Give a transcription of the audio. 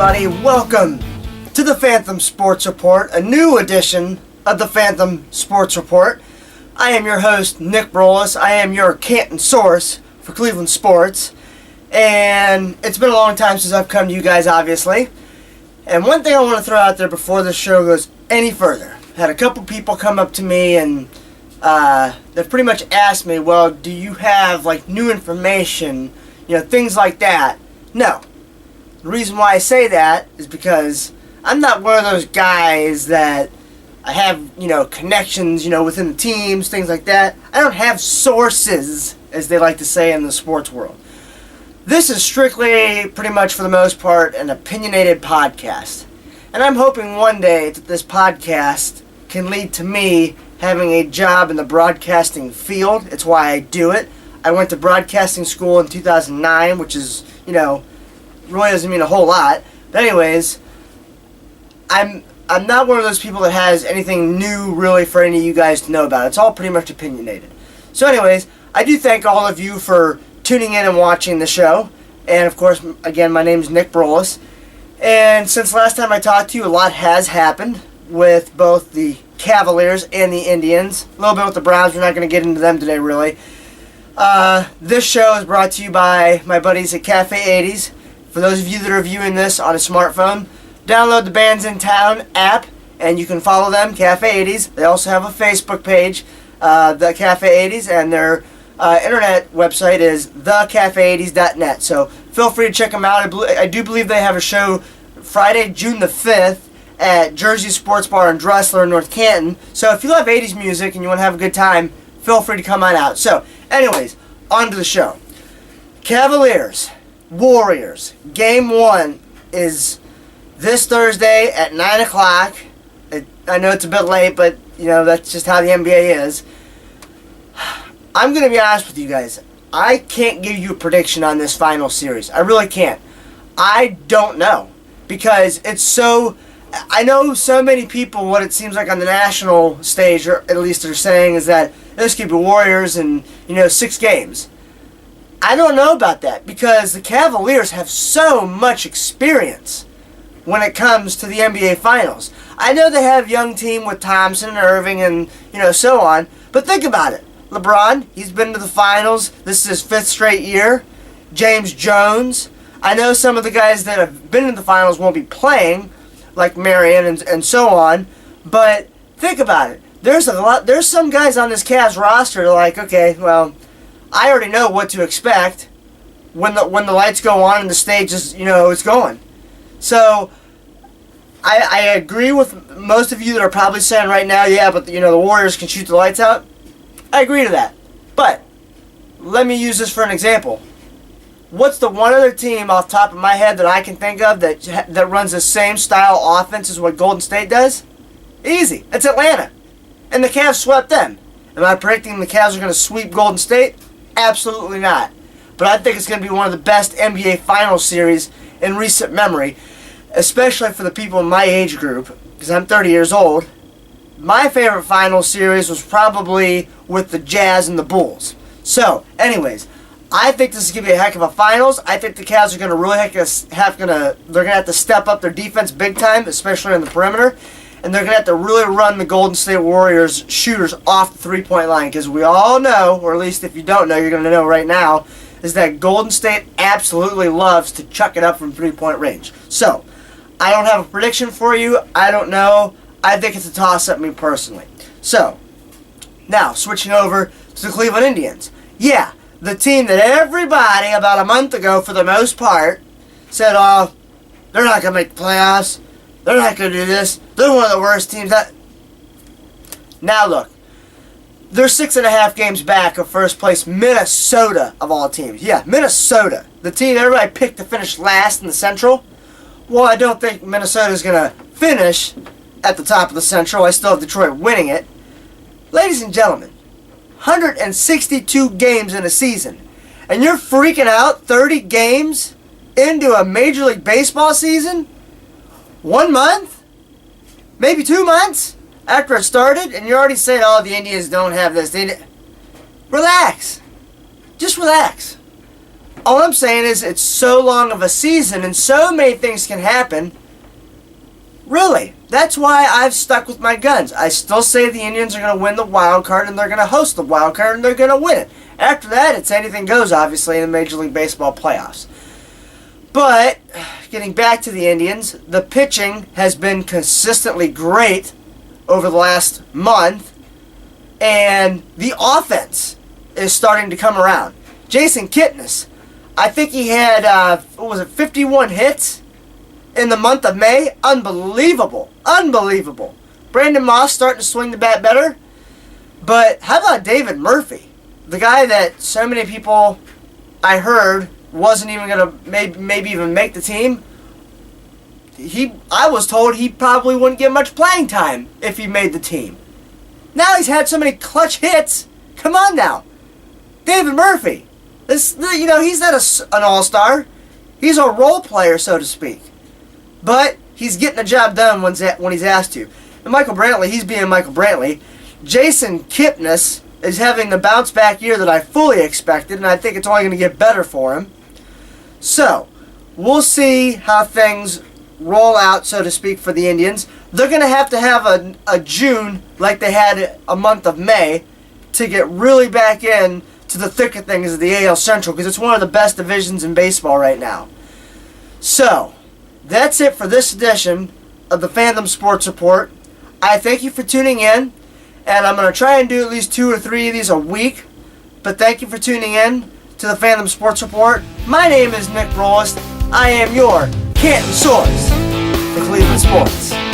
everybody. Welcome to the Phantom Sports Report, a new edition of the Phantom Sports Report. I am your host, Nick Brolis. I am your Canton source for Cleveland sports. And it's been a long time since I've come to you guys, obviously. And one thing I want to throw out there before the show goes any further. I had a couple people come up to me and they've pretty much asked me, well, do you have like new information, things like that? No. The reason why I say that is because I'm not one of those guys that I have, connections, within the teams, things like that. I don't have sources, as they like to say in the sports world. This is strictly, pretty much for the most part, an opinionated podcast. And I'm hoping one day that this podcast can lead to me having a job in the broadcasting field. It's why I do it. I went to broadcasting school in 2009, which is, really doesn't mean a whole lot. But anyways, I'm not one of those people that has anything new really for any of you guys to know about. It's all pretty much opinionated. So anyways, I do thank all of you for tuning in and watching the show. And of course, again, my name is Nick Brolis. And since last time I talked to you, a lot has happened with both the Cavaliers and the Indians. A little bit with the Browns. We're not going to get into them today, really. This show is brought to you by my buddies at Cafe 80s. For those of you that are viewing this on a smartphone, download the Bands in Town app, and you can follow them, Cafe 80s. They also have a Facebook page, the Cafe 80s, and their internet website is thecafe80s.net. So feel free to check them out. I do believe they have a show Friday, June the 5th at Jersey Sports Bar in Dressler, North Canton. So if you love 80s music and you want to have a good time, feel free to come on out. So anyways, on to the show. Cavaliers, Warriors. Game 1 is this Thursday at 9 o'clock. I know it's a bit late, but, that's just how the NBA is. I'm going to be honest with you guys. I can't give you a prediction on this final series. I really can't. I don't know. Because it's so... I know so many people, what it seems like on the national stage, or at least they're saying, is that this could be Warriors in, 6 games. I don't know about that, because the Cavaliers have so much experience when it comes to the NBA Finals. I know they have a young team with Thompson and Irving and, so on, but think about it. LeBron, he's been to the Finals. This is his 5th straight year. James Jones. I know some of the guys that have been in the Finals won't be playing, like Marion and so on, but think about it. There's some guys on this Cavs roster that are like, okay, well, I already know what to expect when the lights go on and the stage is, it's going. So, I agree with most of you that are probably saying right now, yeah, but, the Warriors can shoot the lights out. I agree to that. But, let me use this for an example. What's the one other team off the top of my head that I can think of that runs the same style offense as what Golden State does? Easy. It's Atlanta. And the Cavs swept them. Am I predicting the Cavs are going to sweep Golden State? Absolutely not. But I think it's going to be one of the best NBA Finals series in recent memory, especially for the people in my age group, because I'm 30 years old. My favorite Finals series was probably with the Jazz and the Bulls. So, anyways, I think this is going to be a heck of a Finals. I think the Cavs are going to really they're going to have to step up their defense big time, especially on the perimeter. And they're going to have to really run the Golden State Warriors shooters off the three-point line. Because we all know, or at least if you don't know, you're going to know right now, is that Golden State absolutely loves to chuck it up from three-point range. So, I don't have a prediction for you. I don't know. I think it's a toss-up, me personally. So, now, switching over to the Cleveland Indians. Yeah, the team that everybody, about a month ago for the most part, said, oh, they're not going to make the playoffs. They're not going to do this. They're one of the worst teams. Now look, they're 6.5 games back of first place Minnesota of all teams. Yeah, Minnesota. The team everybody picked to finish last in the Central. Well, I don't think Minnesota's going to finish at the top of the Central. I still have Detroit winning it. Ladies and gentlemen, 162 games in a season. And you're freaking out 30 games into a Major League Baseball season? 1 month? Maybe 2 months after it started? And you're already saying, oh, the Indians don't have this. Relax. Just relax. All I'm saying is it's so long of a season and so many things can happen. Really, that's why I've stuck with my guns. I still say the Indians are going to win the wild card and they're going to host the wild card and they're going to win it. After that, it's anything goes, obviously, in the Major League Baseball playoffs. But, getting back to the Indians, the pitching has been consistently great over the last month, and the offense is starting to come around. Jason Kipnis, I think he had, 51 hits in the month of May? Unbelievable. Unbelievable. Brandon Moss starting to swing the bat better. But how about David Murphy? The guy that so many people, I heard, wasn't even going to maybe even make the team. I was told he probably wouldn't get much playing time if he made the team. Now he's had so many clutch hits. Come on now. David Murphy. He's not an all-star. He's a role player, so to speak. But he's getting the job done when he's asked to. And Michael Brantley, he's being Michael Brantley. Jason Kipnis is having the bounce-back year that I fully expected, and I think it's only going to get better for him. So, we'll see how things roll out, so to speak, for the Indians. They're going to have a June like they had a month of May to get really back in to the thick of things of the AL Central, because it's one of the best divisions in baseball right now. So, that's it for this edition of the Phantom Sports Report. I thank you for tuning in, and I'm going to try and do at least 2 or 3 of these a week. But thank you for tuning in to the Phantom Sports Report. My name is Nick Brolis. I am your Canton source for Cleveland sports.